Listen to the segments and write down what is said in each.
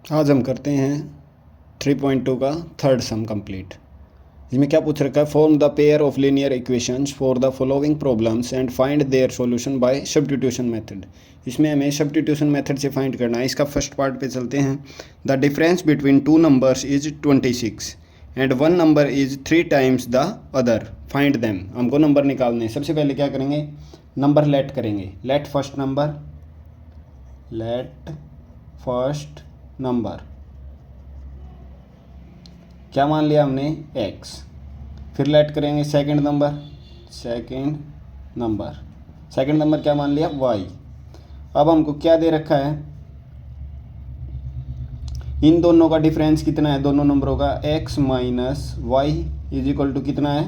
आज हम करते हैं 3.2 का थर्ड सम कंप्लीट। इसमें क्या पूछ रखा है, form the pair of linear equations for the following problems and find their solution bye substitution method. इसमें हमें सब्स्टिट्यूशन मेथड से फाइंड करना है। इसका फर्स्ट पार्ट पे चलते हैं। The difference between two numbers is 26 and one number is 3 times the other, find them. हमको नंबर निकालने हैं। सबसे पहले क्या करेंगे, नंबर लेट करेंगे। लेट फर्स्ट नंबर क्या मान लिया हमने, x। फिर लेट करेंगे सेकंड नंबर क्या मान लिया, y। अब हमको क्या दे रखा है, इन दोनों का डिफरेंस कितना है, दोनों नंबरों का, x minus y is equal to कितना है,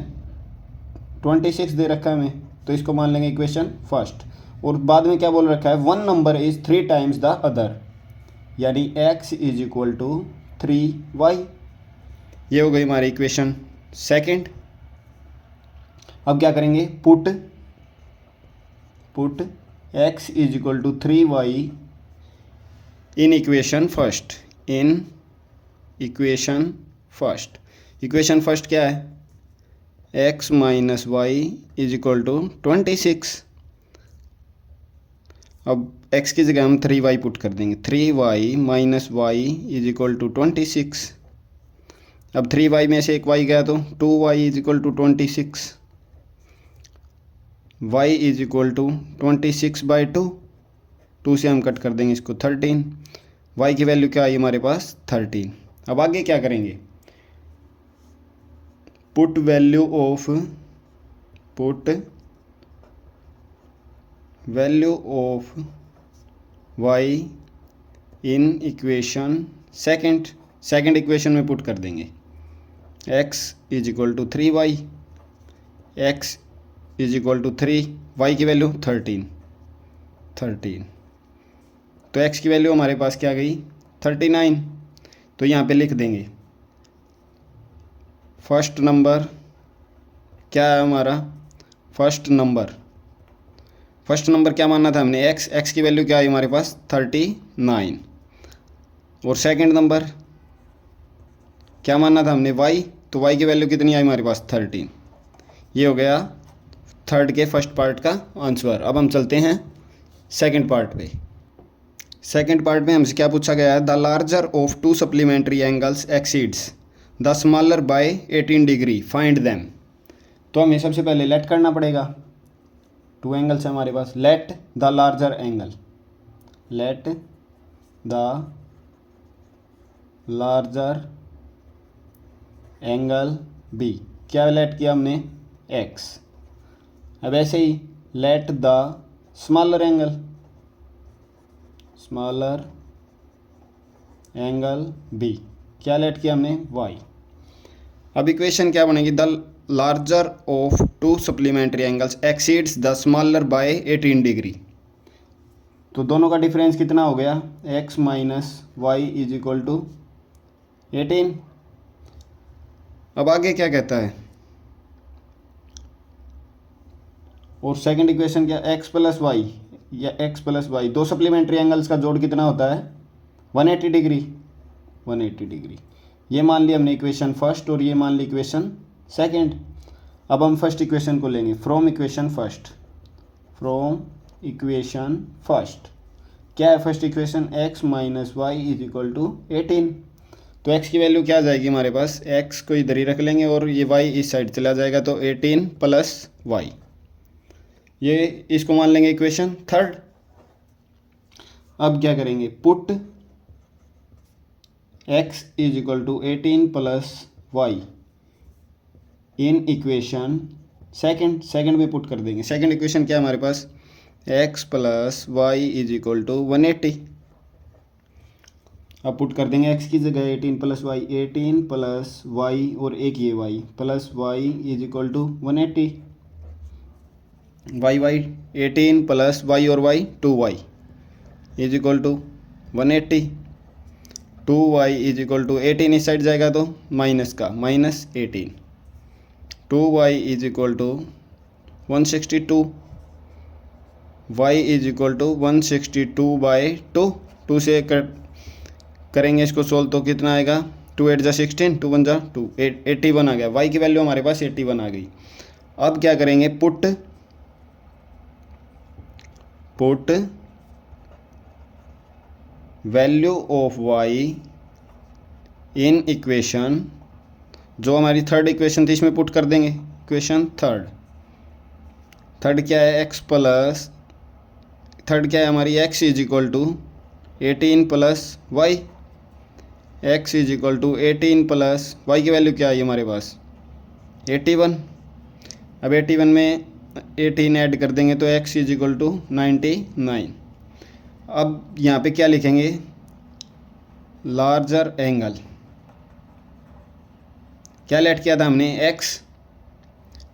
26 दे रखा है हमें। तो इसको मान लेंगे इक्वेशन फर्स्ट। और बाद में क्या बोल रखा है, one number is 3 times the other, यानी x is equal to 3y। ये हो गई हमारी इक्वेशन सेकंड। अब क्या करेंगे, put x is equal to 3y in equation first. Equation first क्या है, x minus y is equal to 26। अब x की जगह हम 3y पुट कर देंगे। 3y minus y is equal to 26। अब 3y में से एक y गया तो 2y is equal to 26। y is equal to 26/2। 2 से हम कट कर देंगे इसको 13। y की वैल्यू क्या आई हमारे पास, 13। अब आगे क्या करेंगे, put value of y in equation second equation में पुट कर देंगे। x is equal to 3y, x is equal to 3, y की वैल्यू 13। तो x की वैल्यू हमारे पास क्या गई, 39। तो यहाँ पे लिख देंगे फर्स्ट नंबर क्या है हमारा, फर्स्ट नंबर क्या मानना था हमने, x की वैल्यू क्या आई हमारे पास, 39। और सेकंड नंबर क्या मानना था हमने, y। तो y की वैल्यू कितनी आई हमारे पास, 13। ये हो गया थर्ड के फर्स्ट पार्ट का आंसर। अब हम चलते हैं सेकंड पार्ट पे। सेकंड पार्ट में हमसे क्या पूछा गया है, the larger of two supplementary angles exceeds the smaller by 18 degree, find them. तो हमें सबसे पहले लेट करना पड़ेगा। टू एंगल्स है हमारे पास, let the larger angle be. क्या लेट किया हमने, x। अब ऐसे ही let the smaller angle be. क्या लेट किया हमने, y। अब इक्वेशन क्या बनेगी, the larger of two supplementary angles exceeds the smaller by 18 degree. तो दोनों का डिफरेंस कितना हो गया, x minus y is equal to 18। अब आगे क्या कहता है, और सेकंड इक्वेशन क्या, x प्लस वाई, दो सप्लीमेंट्री एंगल्स का जोड़ कितना होता है, 180 डिग्री। ये मान लिया हमने इक्वेशन फर्स्ट और ये मान ली इक्वेशन सेकंड। अब हम फर्स्ट इक्वेशन को लेंगे, फ्रॉम इक्वेशन फर्स्ट। क्या है first equation, x minus y is equal to 18। तो x की वैल्यू क्या आ जाएगी हमारे पास, x को इधर ही रख लेंगे और ये y इस साइड चला जाएगा, तो 18 प्लस वाई। ये इसको मान लेंगे इक्वेशन थर्ड। अब क्या करेंगे, put x is equal to 18 plus y in equation second में पुट कर देंगे। सेकंड इक्वेशन क्या है हमारे पास, x plus y is equal to 180। अब पुट कर देंगे x की जगह 18 प्लस वाई और एक ये y plus y is equal to 180। Y 18 plus y और y 2y is equal to 180। 2y is equal to 18 इस साइड जाएगा तो minus 18। 2y is equal to 162। y is equal to 162/2। 2 से करेंगे इसको सोल्व तो कितना आएगा, 2 8 जा 16, 2 1 जा 2, 81 आ गया। वाई की वैल्यू हमारे पास 81 आ गई। अब क्या करेंगे, put value of y in equation, जो हमारी थर्ड इक्वेशन थी इसमें पुट कर देंगे। इक्वेशन थर्ड क्या है, एक्स प्लस, थर्ड क्या है हमारी, x is equal to 18 plus y, x is equal to 18 plus y की वैल्यू क्या आई हमारे पास 81। अब 81 में 18 ऐड कर देंगे तो एक्स इज इक्वल टू 99। अब यहाँ पे क्या लिखेंगे, लार्जर एंगल, क्या लेट किया था हमने, एक्स,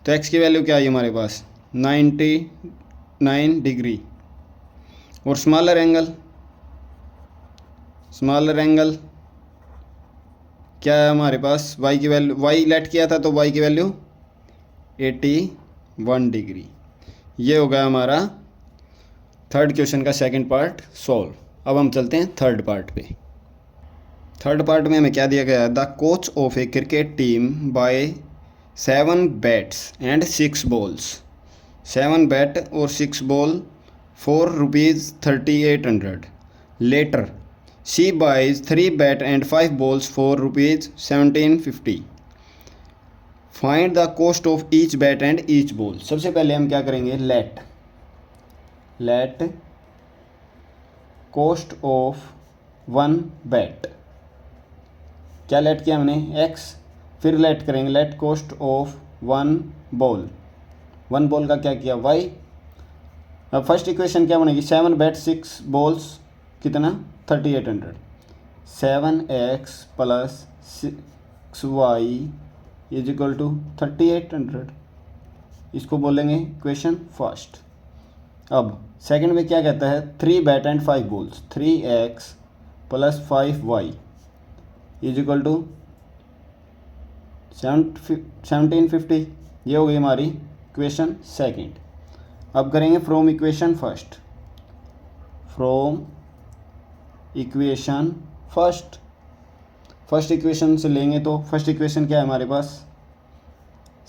तो एक्स की वैल्यू क्या आई हमारे पास 99 डिग्री। और स्मॉलर एंगल क्या है हमारे पास, वाई की वैल्यू, वाई लेट किया था तो वाई की वैल्यू 81 डिग्री। ये हो गया हमारा थर्ड क्वेश्चन का सेकंड पार्ट सॉल्व। अब हम चलते हैं थर्ड पार्ट पे। थर्ड पार्ट में हमें क्या दिया गया है, the coach of a cricket team buy 7 bats and 6 balls, 7 bat और 6 ball for ₹3800. Later, she buys 3 bat and 5 balls for ₹1750. Find the cost of each bat and each ball. सबसे पहले हम क्या करेंगे, let cost of one bat, क्या let किया हमने x, फिर लेट करेंगे let cost of one ball का क्या किया y। अब फर्स्ट इक्वेशन क्या बनेगी, 7 बैट 6 बॉल्स कितना 3800, 7x plus 6y is equal to 3800, इसको बोलेंगे इक्वेशन फर्स्ट। अब सेकंड में क्या कहता है, 3 bat and 5 balls, 3x plus 5y is equal to 1750, ये हो गई हमारी इक्वेशन सेकंड। अब करेंगे फ्रॉम इक्वेशन फर्स्ट इक्वेशन से लेंगे तो फर्स्ट इक्वेशन क्या है हमारे पास,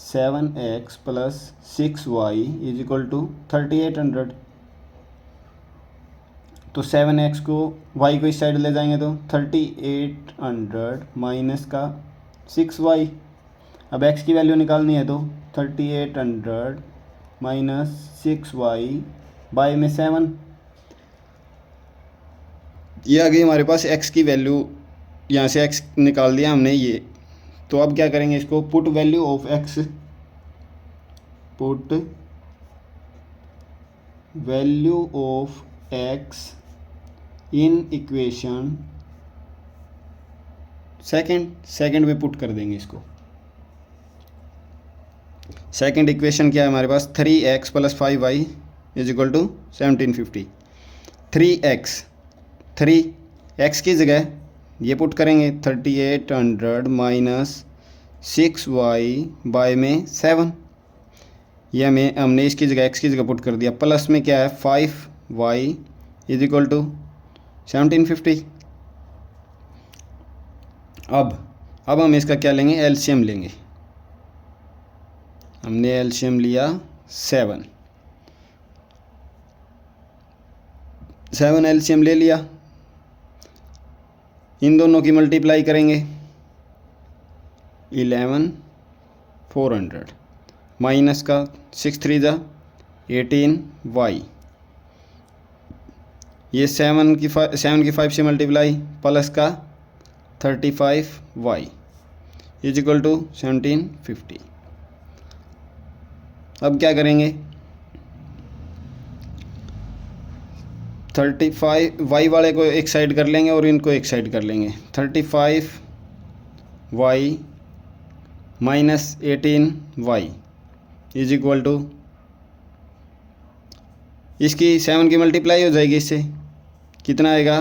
7x plus 6y is equal to 3800। तो 7x को y को इस साइड ले जाएंगे तो 3800 माइनस का 6y। अब x की वैल्यू निकालनी है तो 3800 माइनस 6y बाय में 7, ये आ गई हमारे पास x की वैल्यू। यहाँ से x निकाल दिया हमने ये। तो अब क्या करेंगे इसको, put value of x, put value of x in equation second में पुट कर देंगे इसको। सेकंड इक्वेशन क्या है हमारे पास, 3x plus 5y is equal to 1750। 3x की जगह ये पुट करेंगे 3800 माइनस 6y बाय में 7, ये हमने इसकी जगह x की जगह पुट कर दिया। प्लस में क्या है 5y इज इक्वल टू 1750। अब हम इसका क्या लेंगे, एलसीएम लेंगे। हमने एलसीएम लिया 7 एलसीएम ले लिया। इन दोनों की मल्टीप्लाई करेंगे 11400 माइनस का 6 3 जा 18y, ये 7 की 5 से मल्टीप्लाई प्लस का 35y इज इक्वल टू 1750। अब क्या करेंगे, 35y वाले को एक साइड कर लेंगे और इनको एक साइड कर लेंगे। 35y minus 18y is equal to, इसकी 7 की मल्टीप्लाई हो जाएगी, इससे कितना आएगा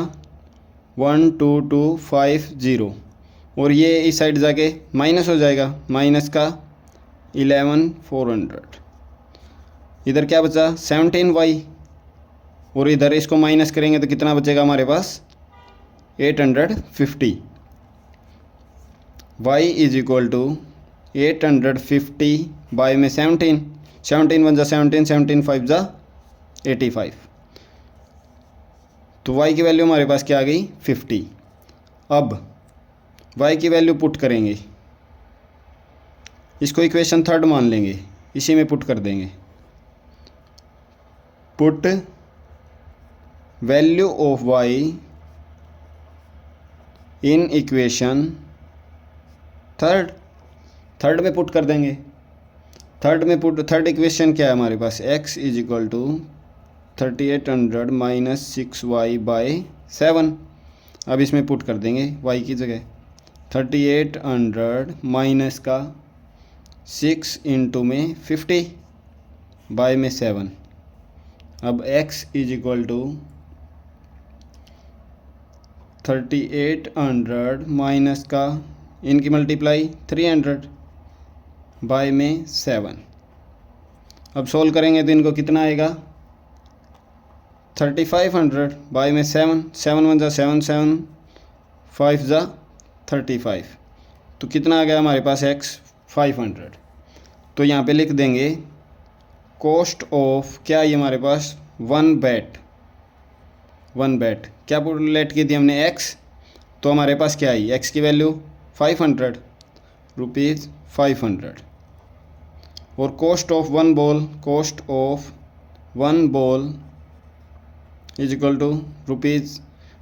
12250, और ये इस साइड जाके माइनस हो जाएगा, माइनस का 11400। इधर क्या बचा 17y, और इधर इसको माइनस करेंगे तो कितना बचेगा हमारे पास 850, y is equal to 850 by में 17, 17 1 जा 17, 17 5 जा 85, तो y की वैल्यू हमारे पास क्या आ गई 50। अब y की वैल्यू पुट करेंगे, इसको इक्वेशन थर्ड मान लेंगे, इसी में पुट कर देंगे। Put value of y in equation third में पुट कर देंगे। थर्ड इक्वेशन क्या है हमारे पास, x is equal to 3800 minus 6y by 7। अब इसमें पुट कर देंगे y की जगह 3800 माइनस का 6 इंटू में 50 बाई में 7। अब x is equal to 3800 minus का इनकी मल्टीप्लाई 300 बाय में 7। अब सोल्व करेंगे तो इनको कितना आएगा 3500 बाय में 7, 7 1 जा 7, 7 5 जा 35, तो कितना आ गया हमारे पास x 500। तो यहाँ पे लिख देंगे कॉस्ट ऑफ क्या है हमारे पास 1 बैट क्या लेट की थी हमने x, तो हमारे पास क्या आई x की वैल्यू 500 रुपीज़ 500, और cost of one ball is equal to rupees,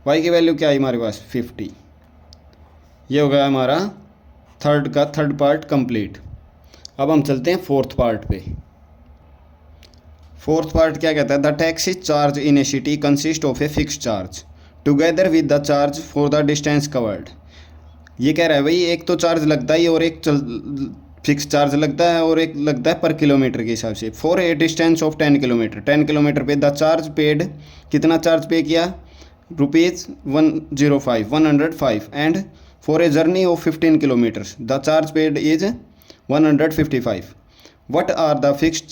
y की वैल्यू क्या आई हमारे पास 50। ये हो गया हमारा थर्ड पार्ट कंप्लीट। अब हम चलते हैं फोर्थ पार्ट पे। फोर्थ पार्ट क्या कहता है, the taxi charge in A city consist of a fix charge together with the charge for the distance covered. ये कह रहा है भाई एक तो चार्ज लगता है और एक फिक्स चार्ज लगता है और एक लगता है पर किलोमीटर के हिसाब से। For a distance of 10 kilometre, 10 kilometre पे द चार्ज पेड, कितना चार्ज पे किया rupees 105 and for a journey of 15 kilometres the charge paid is 155। What are the fixed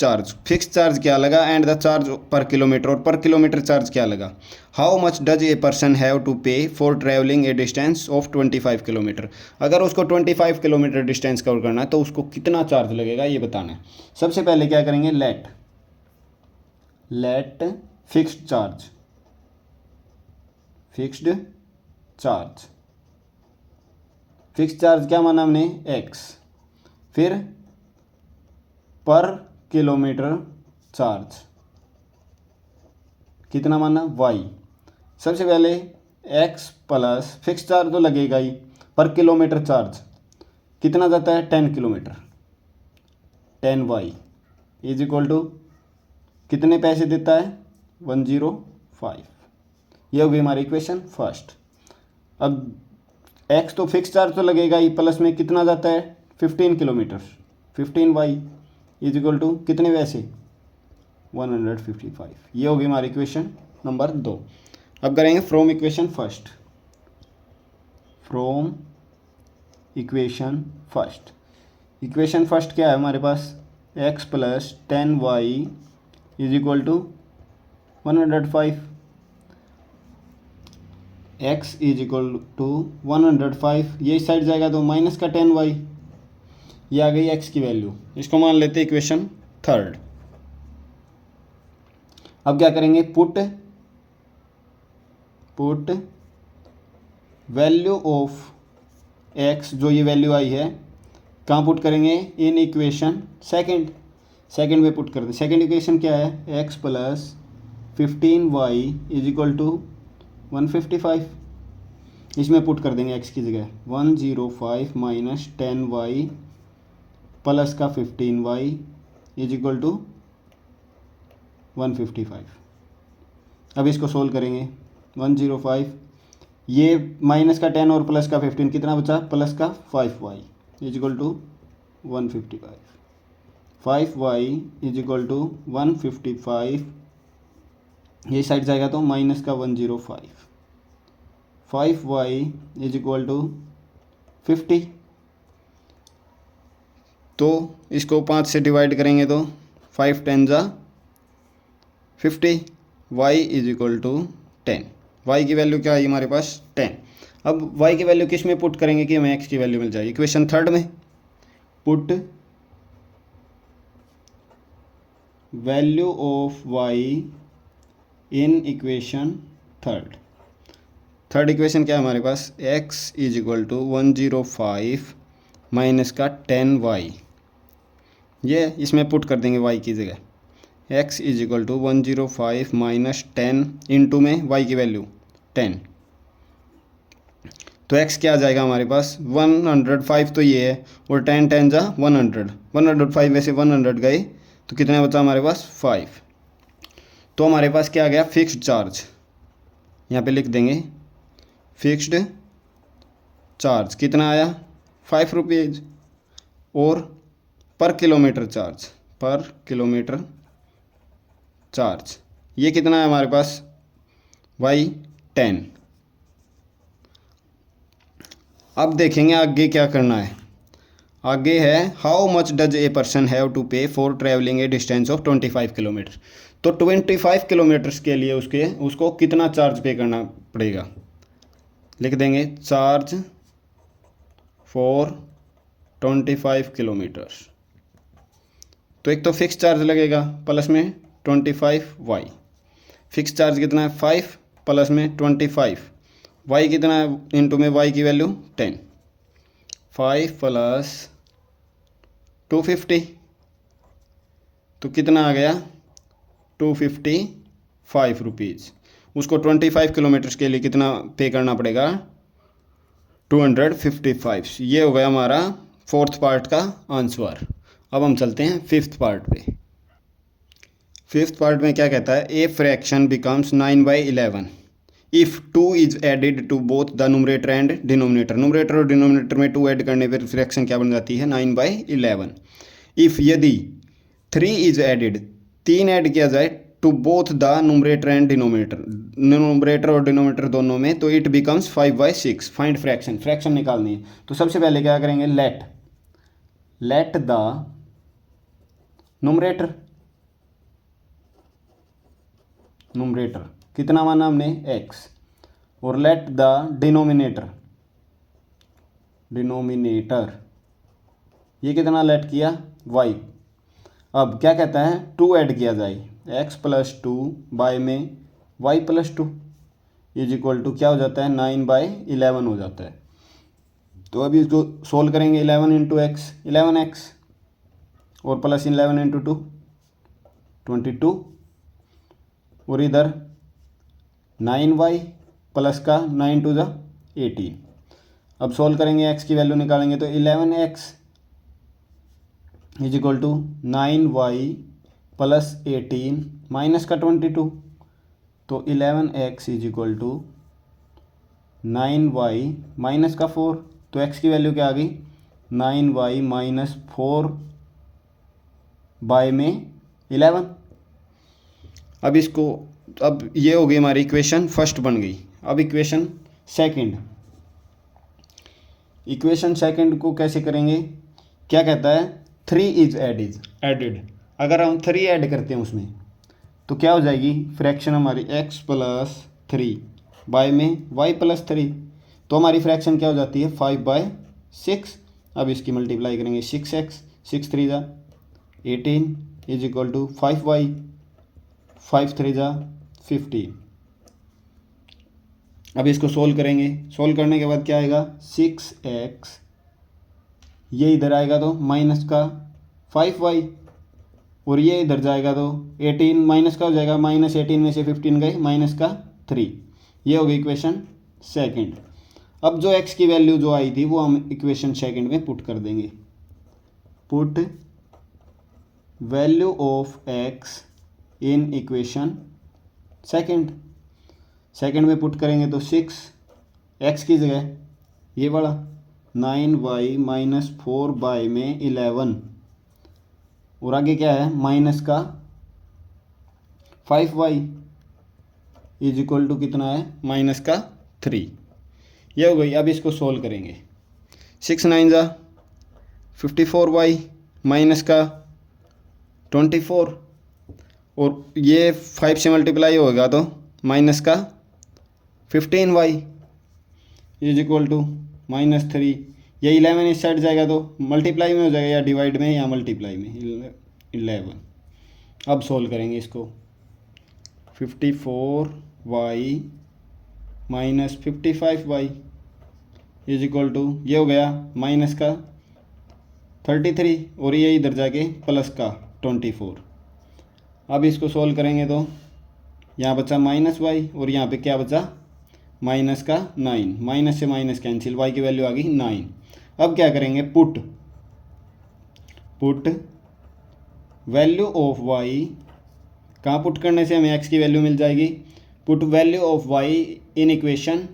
charge क्या लगा and the charge per kilometre, और per kilometre charge क्या लगा। How much does a person have to pay for travelling a distance of 25 kilometre. अगर उसको 25 kilometre distance cover करना है तो उसको कितना चार्ज लगेगा ये बताना है। सबसे पहले क्या करेंगे, लेट फिक्स्ड चार्ज क्या माना हमने x, फिर पर किलोमीटर चार्ज कितना माना y। सबसे पहले x प्लस फिक्स चार्ज तो लगेगा ही, पर किलोमीटर चार्ज कितना जाता है 10 kilometre, 10y is equal to कितने पैसे देता है 105। ये हो गई हमारी इक्वेशन फर्स्ट। अब x तो फिक्स चार्ज तो लगेगा ही, प्लस में कितना जाता है 15 kilometre, 15y is equal to कितने वैसे 155। ये होगी हमारी इक्वेशन नंबर 2। अब करेंगे फ्रॉम इक्वेशन फर्स्ट क्या है हमारे पास, x plus 10y is equal to 105, x is equal to 105, ये इस साइड जाएगा तो माइनस का 10y, ये आ गई x की वैल्यू। इसको मान लेते हैं इक्वेशन थर्ड। अब क्या करेंगे, पुट वैल्यू ऑफ x, जो ये वैल्यू आई है कहाँ पुट करेंगे, इन इक्वेशन सेकंड में पुट कर दें। सेकंड इक्वेशन क्या है, x plus 15y is equal to 155, इसमें पुट कर देंगे x की जगह 105 माइनस 10y प्लस का 15y इज इक्वल टू 155। अब इसको सोल्व करेंगे 105, ये माइनस का 10 और प्लस का 15 कितना बचा, प्लस का 5y is equal to 155, 5y is equal to 155, ये साइड जाएगा तो माइनस का 105, 5y इज इक्वल टू 50। तो इसको 5 से डिवाइड करेंगे तो 5 10 जा 50, y is equal to 10, y की वैल्यू क्या आई हमारे पास 10। अब y की वैल्यू किस में पुट करेंगे कि हमें x की वैल्यू मिल जाएगी? इक्वेशन थर्ड में। Put value of y in equation third equation क्या है हमारे पास? x is equal to 105 minus का 10y, ये इसमें पुट कर देंगे y की जगह। x is equal to 105 minus 10 into में y की वैल्यू 10, तो x क्या आ जाएगा हमारे पास? 105 तो ये है, और 10 10 जा 100, 105 में से 100 गए तो कितना बचा हमारे पास? 5। तो हमारे पास क्या आ गया? फिक्स्ड चार्ज, यहाँ पे लिख देंगे फिक्स्ड चार्ज कितना आया? 5 रुपीज़। और पर किलोमीटर चार्ज ये कितना है हमारे पास? y 10। अब देखेंगे आगे क्या करना है। आगे है how much does a person have to pay for travelling a distance of 25 kilometre. तो 25 किलोमीटर्स के लिए उसको कितना चार्ज पे करना पड़ेगा? लिख देंगे चार्ज फॉर 25 किलोमीटर्स। तो एक तो फिक्स चार्ज लगेगा प्लस में 25y, फिक्स चार्ज कितना है? 5 प्लस में 25, y कितना है? इंटू में y की वैल्यू 10, 5 प्लस 250, तो कितना आ गया? 255 रुपीज़। उसको 25 किलोमीटर्स के लिए कितना पे करना पड़ेगा? 255। ये हो गया हमारा फोर्थ पार्ट का आंसर। अब हम चलते हैं फिफ्थ पार्ट पे। फिफ्थ पार्ट में क्या कहता है? A fraction becomes 9/11 if 2 is added to both the numerator and denominator. Numerator और डिनोमिनेटर में 2 ऐड करने पर फ्रैक्शन क्या बन जाती है? 9/11। इफ़ यदि 3 इज एडिड, 3 ऐड किया जाए to both the numerator and denominator, numerator और डिनोमिनेटर दोनों में, तो इट बिकम्स 5/6। फाइंड फ्रैक्शन निकालनी है। तो सबसे पहले क्या करेंगे? लेट द न्यूमरेटर कितना माना हमने? x, और लेट द डिनोमिनेटर ये कितना लेट किया? y। अब क्या कहता है? 2 ऐड किया जाए, x प्लस 2 बाय में y plus 2 is equal to क्या हो जाता है? 9/11 हो जाता है। तो अभी इसको सोल्व करेंगे। 11 इंटू एक्स 11x, और प्लस 11 इंटू 2 22, और इधर 9y प्लस का 9 2 जा 18। अब सोल्व करेंगे, x की वैल्यू निकालेंगे, तो 11x is equal to 9y plus 18 minus का 22, तो 11x is equal to 9y minus का 4। तो x की वैल्यू क्या आ गई? 9y माइनस 4 बाय में 11। अब ये हो गई हमारी इक्वेशन फर्स्ट बन गई। अब इक्वेशन सेकंड को कैसे करेंगे? क्या कहता है? 3 इज एडिड। अगर हम 3 ऐड करते हैं उसमें, तो क्या हो जाएगी फ्रैक्शन हमारी? x प्लस 3 बाय में y प्लस 3, तो हमारी फ्रैक्शन क्या हो जाती है? 5/6। अब इसकी मल्टीप्लाई करेंगे 6x, 6 3 जा 18 इज इक्वल टू 5y, 5 3 जा 15। अब इसको सोल्व करेंगे। सोल्व करने के बाद क्या आएगा? 6x, ये इधर आएगा तो माइनस का 5y, और ये इधर जाएगा तो 18 माइनस का हो जाएगा, माइनस 18 में से 15 गए, माइनस का 3। ये हो गई इक्वेशन सेकंड। अब जो x की वैल्यू जो आई थी वो हम इक्वेशन सेकंड में पुट कर देंगे। Put value of x in equation second में पुट करेंगे तो 6x की जगह ये वाला 9y माइनस 4 बाय में 11, और आगे क्या है? माइनस का 5y इज इक्वल टू कितना है? माइनस का 3। ये हो गई। अब इसको सोल्व करेंगे। 6 9 जा 54y माइनस का 24, और ये 5 से मल्टीप्लाई होगा तो माइनस का 15y इज इक्वल टू -3। ये 11 इस साइड जाएगा तो मल्टीप्लाई में हो जाएगा, या डिवाइड में या मल्टीप्लाई में, 11। अब सोल्व करेंगे इसको। 54y minus 55y is equal to, ये हो गया माइनस का 33 और ये इधर जाके प्लस का 24। अब इसको सोल्व करेंगे तो यहाँ बचा -y और यहाँ पे क्या बचा, माइनस का 9। माइनस से माइनस कैंसिल, y की वैल्यू आ गई 9। अब क्या करेंगे, पुट वैल्यू ऑफ y, कहाँ पुट करने से हमें x की वैल्यू मिल जाएगी, put value of y in equation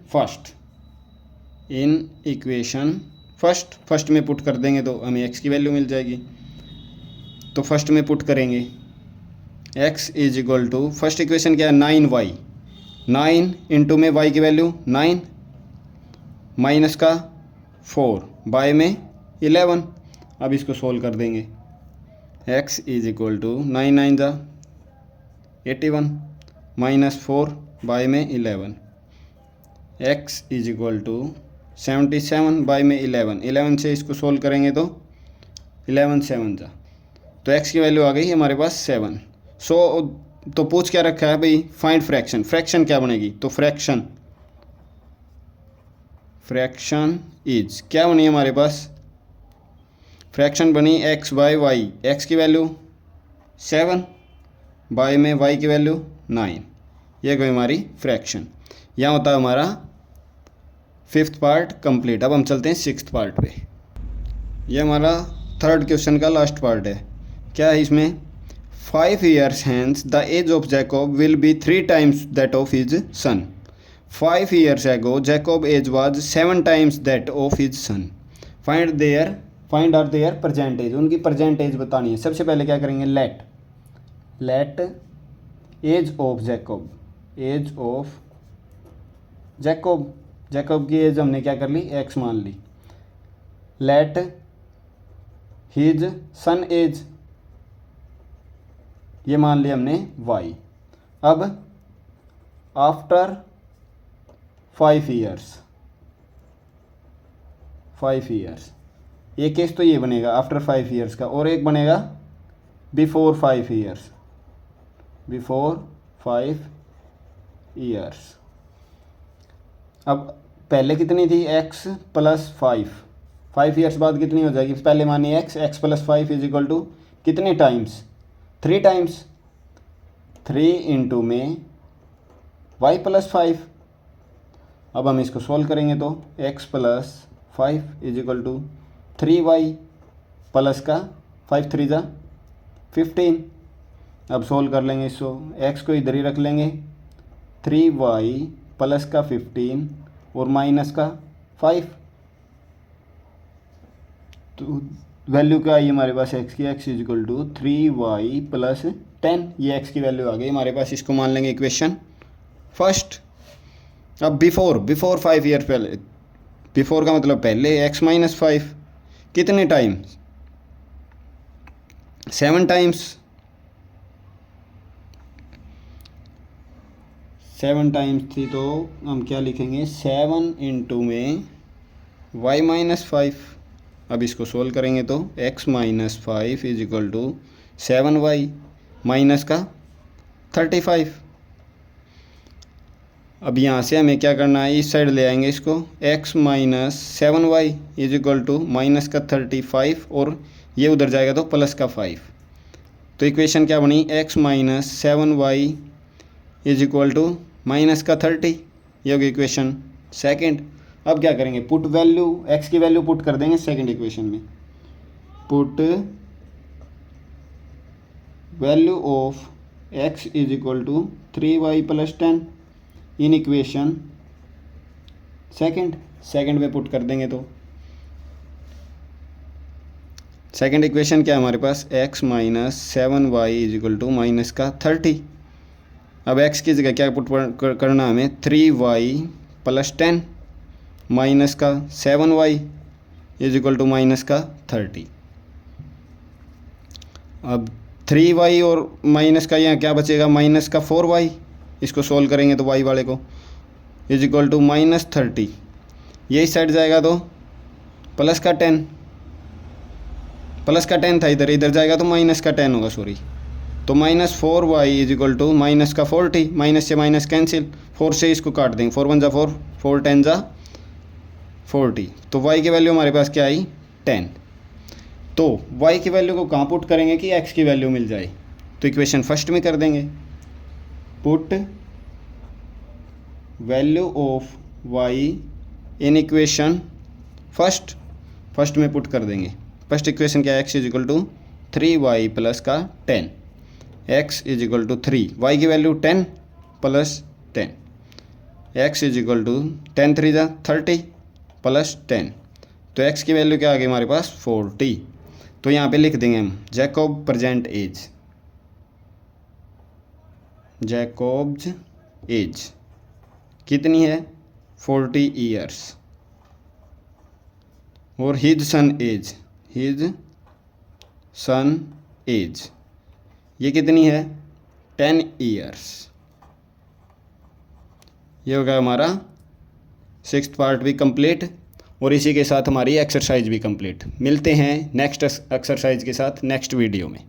first में पुट कर देंगे तो हमें x की वैल्यू मिल जाएगी। तो फर्स्ट में पुट करेंगे x is equal to, first equation क्या है 9y, 9 इंटू में y की वैल्यू 9 माइनस का 4 बाय में 11। अब इसको सोल्व कर देंगे। x इज इक्वल टू 9 9 जा 81 माइनस 4 बाय में 11, x is equal to 77 by में 11 से इसको सोल्व करेंगे तो 11 7 जा, तो x की वैल्यू आ गई हमारे पास 7। तो पूछ क्या रखा है भाई, फाइंड फ्रैक्शन क्या बनेगी, तो फ्रैक्शन इज क्या बनी हमारे पास, फ्रैक्शन बनी x बाय y, x की वैल्यू 7 बाय में y की वैल्यू 9, ये कोई हमारी फ्रैक्शन। यहाँ होता है हमारा 5th पार्ट कंप्लीट। अब हम चलते हैं 6th पार्ट पे। ये हमारा 3rd क्वेश्चन का लास्ट पार्ट है। क्या है इसमें, 5 years hence the age of Jacob will be 3 times that of his son. 5 years ago Jacob age was 7 times that of his son. Find are their present age. उनकी present age बतानी है। सबसे पहले क्या करेंगे, let age of Jacob की as हमने क्या कर ली, x मान ली। let his son age, ये मान लिया हमने y। अब आफ्टर 5 years, ये केस तो ये बनेगा आफ्टर 5 years का, और एक बनेगा बिफोर 5 years। अब पहले कितनी थी, x प्लस 5 years बाद कितनी हो जाएगी, पहले मानी x plus 5 is equal to कितने टाइम्स, 3 टाइम्स, 3 इंटू में y प्लस 5। अब हम इसको सोल्व करेंगे तो x plus 5 is equal to 3y plus का 5 3 जा 15। अब सोल्व कर लेंगे इसको, x को इधर ही रख लेंगे, 3y प्लस का 15 और माइनस का 5। तो वैल्यू क्या आई हमारे पास x की, x is equal to 3y plus 10, ये x की वैल्यू आ गई हमारे पास। इसको मान लेंगे इक्वेशन फर्स्ट। अब बिफोर 5 ईयर पहले, बिफोर का मतलब पहले, x माइनस 5 कितने टाइम, 7 टाइम्स, 7 टाइम्स थी तो हम क्या लिखेंगे, 7 इंटू में y माइनस 5। अब इसको सोल्व करेंगे तो x minus 5 is equal to 7y minus का 35। अब यहाँ से हमें क्या करना है, इस साइड ले आएंगे इसको, x minus 7y is equal to minus का 35 और ये उधर जाएगा तो प्लस का 5। तो इक्वेशन क्या बनी, x minus 7y is equal to minus का 30, ये होगी इक्वेशन सेकंड। अब क्या करेंगे, पुट वैल्यू, x की वैल्यू पुट कर देंगे सेकंड इक्वेशन में, put value of x is equal to 3y plus 10 in equation second में पुट कर देंगे तो सेकंड इक्वेशन क्या है हमारे पास, x minus 7y is equal to minus का 30। अब x की जगह क्या पुट करना हमें, 3y प्लस 10 माइनस का 7y is equal to minus का 30। अब 3y और माइनस का यहाँ क्या बचेगा, माइनस का 4y। इसको सोल्व करेंगे तो y वाले को इज इक्वल टू माइनस 30 ये इस साइड जाएगा तो प्लस का 10, प्लस का 10 था इधर, इधर जाएगा तो माइनस का 10 होगा, सॉरी। तो -4y is equal to minus का 40, माइनस से माइनस कैंसिल, 4 से इसको काट देंगे, 4 1 जा 4, 4 10 जा 40। तो y की वैल्यू हमारे पास क्या आई 10। तो y की वैल्यू को कहाँ पुट करेंगे कि x की वैल्यू मिल जाए, तो इक्वेशन फर्स्ट में कर देंगे, put value of y in equation first में पुट कर देंगे। फर्स्ट इक्वेशन क्या है, x is equal to 3y plus का 10, x is equal to 3, y की value 10 plus 10, x is equal to 10 3 जा 30 प्लस 10, तो x की वैल्यू क्या आ गई हमारे पास 40। तो यहाँ पे लिख देंगे हम Jacob present age, Jacob's age कितनी है 40 ईयर्स, और हिज सन एज ये कितनी है 10 ईयर्स। ये हो गया हमारा 6th पार्ट भी कंप्लीट, और इसी के साथ हमारी एक्सरसाइज भी कंप्लीट। मिलते हैं नेक्स्ट एक्सरसाइज के साथ नेक्स्ट वीडियो में।